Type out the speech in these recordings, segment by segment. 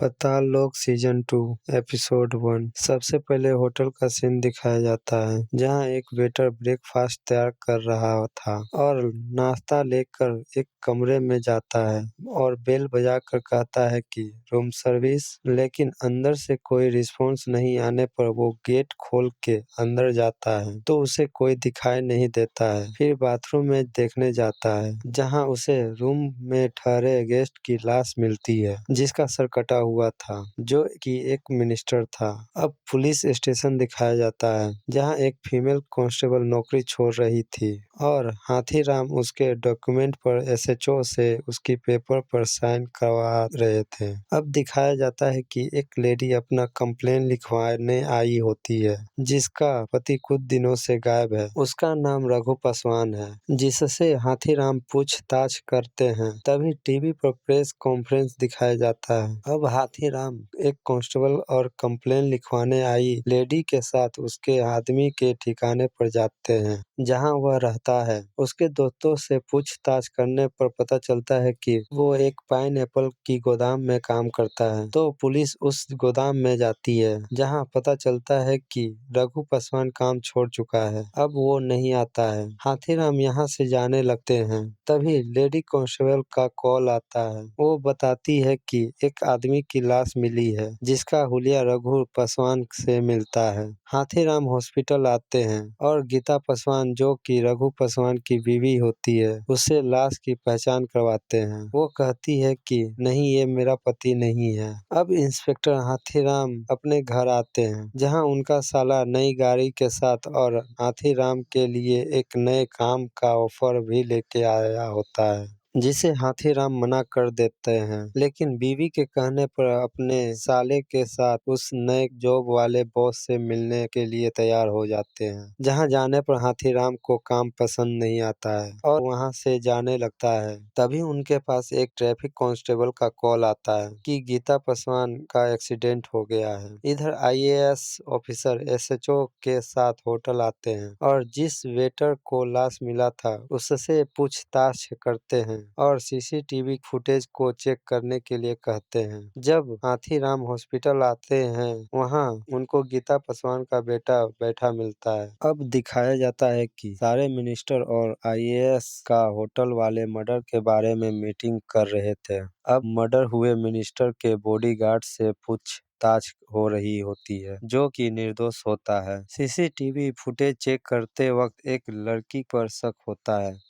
पाताल लोक season 2 episode 1। सबसे पहले होटल का सीन दिखाया जाता है जहां एक वेटर ब्रेकफास्ट तैयार कर रहा था और नाश्ता लेकर एक कमरे में जाता है और बेल बजाकर कहता है कि रूम सर्विस, लेकिन अंदर से कोई रिस्पॉन्स नहीं आने पर वो गेट खोल के अंदर जाता है तो उसे कोई दिखाई नहीं देता है। फिर बाथरूम में देखने जाता है जहां उसे रूम में ठहरे गेस्ट की लाश मिलती है जिसका सर कटा हुआ था, जो कि एक मिनिस्टर था। अब पुलिस स्टेशन दिखाया जाता है जहां एक फीमेल कांस्टेबल नौकरी छोड़ रही थी और हाथीराम उसके डॉक्यूमेंट पर एसएचओ से उसकी पेपर पर साइन करवा रहे थे। अब दिखाया जाता है कि एक लेडी अपना कंप्लेन लिखवाने आई होती है जिसका पति कुछ दिनों से गायब है। उसका नाम रघु पासवान है, जिससे हाथीराम पूछताछ करते हैं। तभी टीवी पर प्रेस कॉन्फ्रेंस दिखाया जाता है। अब हाथीराम एक कांस्टेबल और कंप्लेन लिखवाने आई लेडी के साथ उसके आदमी के ठिकाने पर जाते हैं जहां वह रहता है। उसके दोस्तों से पूछताछ करने पर पता चलता है कि वो एक पाइनएप्पल की गोदाम में काम करता है, तो पुलिस उस गोदाम में जाती है जहां पता चलता है कि रघु पासवान काम छोड़ चुका है। अब वो नहीं आता है। हाथीराम यहाँ से जाने लगते हैं। तभी लेडी कांस्टेबल का कॉल आता है। वो बताती है कि एक आदमी की लाश मिली है जिसका हुलिया रघु पासवान से मिलता है। हाथीराम हॉस्पिटल आते हैं और गीता पासवान, जो कि रघु पासवान की बीवी होती है, उससे लाश की पहचान करवाते हैं। वो कहती है कि नहीं, ये मेरा पति नहीं है। अब इंस्पेक्टर हाथीराम अपने घर आते हैं जहां उनका साला नई गाड़ी के साथ और हाथीराम के लिए एक नए काम का ऑफर भी लेके आया होता है, जिसे हाथीराम मना कर देते हैं, लेकिन बीवी के कहने पर अपने साले के साथ उस नए जॉब वाले बॉस से मिलने के लिए तैयार हो जाते हैं। जहां जाने पर हाथीराम को काम पसंद नहीं आता है और वहां से जाने लगता है। तभी उनके पास एक ट्रैफिक कांस्टेबल का कॉल आता है कि गीता पासवान का एक्सीडेंट हो गया है। इधर आईएएस ऑफिसर एसएचओ के साथ होटल आते हैं और जिस वेटर को लाश मिला था उससे पूछताछ करते हैं और सीसीटीवी फुटेज को चेक करने के लिए कहते हैं। जब हाथीराम हॉस्पिटल आते हैं वहां उनको गीता पासवान का बेटा बैठा मिलता है। अब दिखाया जाता है कि सारे मिनिस्टर और आईएएस का होटल वाले मर्डर के बारे में मीटिंग कर रहे थे। अब मर्डर हुए मिनिस्टर के बॉडीगार्ड से पूछताछ हो रही होती है, जो कि निर्दोष होता है। सीसीटीवी फुटेज चेक करते वक्त एक लड़की पर शक होता है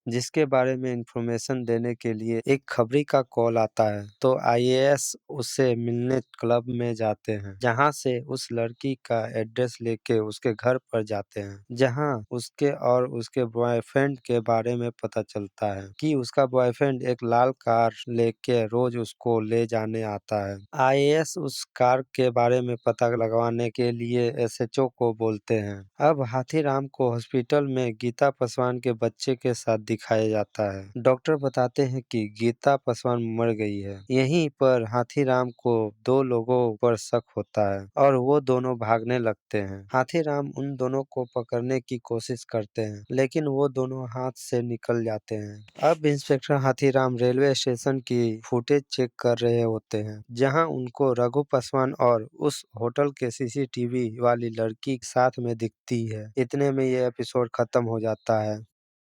जिसके बारे में इंफॉर्मेशन देने के लिए एक खबरी का कॉल आता है, तो आईएएस उससे मिलने क्लब में जाते हैं, जहां से उस लड़की का एड्रेस लेके उसके घर पर जाते हैं, जहां उसके और उसके बॉयफ्रेंड के बारे में पता चलता है कि उसका बॉयफ्रेंड एक लाल कार लेके रोज उसको ले जाने आता है। आईएएस उस कार के बारे में पता लगवाने के लिए एसएचओ को बोलते हैं। अब हाथीराम को हॉस्पिटल में गीता पासवान के बच्चे के साथ दिखाया जाता है। डॉक्टर बताते हैं कि गीता पासवान मर गई है। यहीं पर हाथीराम को दो लोगों पर शक होता है और वो दोनों भागने लगते हैं। हाथीराम उन दोनों को पकड़ने की कोशिश करते हैं, लेकिन वो दोनों हाथ से निकल जाते हैं। अब इंस्पेक्टर हाथीराम रेलवे स्टेशन की फुटेज चेक कर रहे होते हैं, जहां उनको रघु पासवान और उस होटल के सीसीटीवी वाली लड़की साथ में दिखती है। इतने में ये एपिसोड खत्म हो जाता है।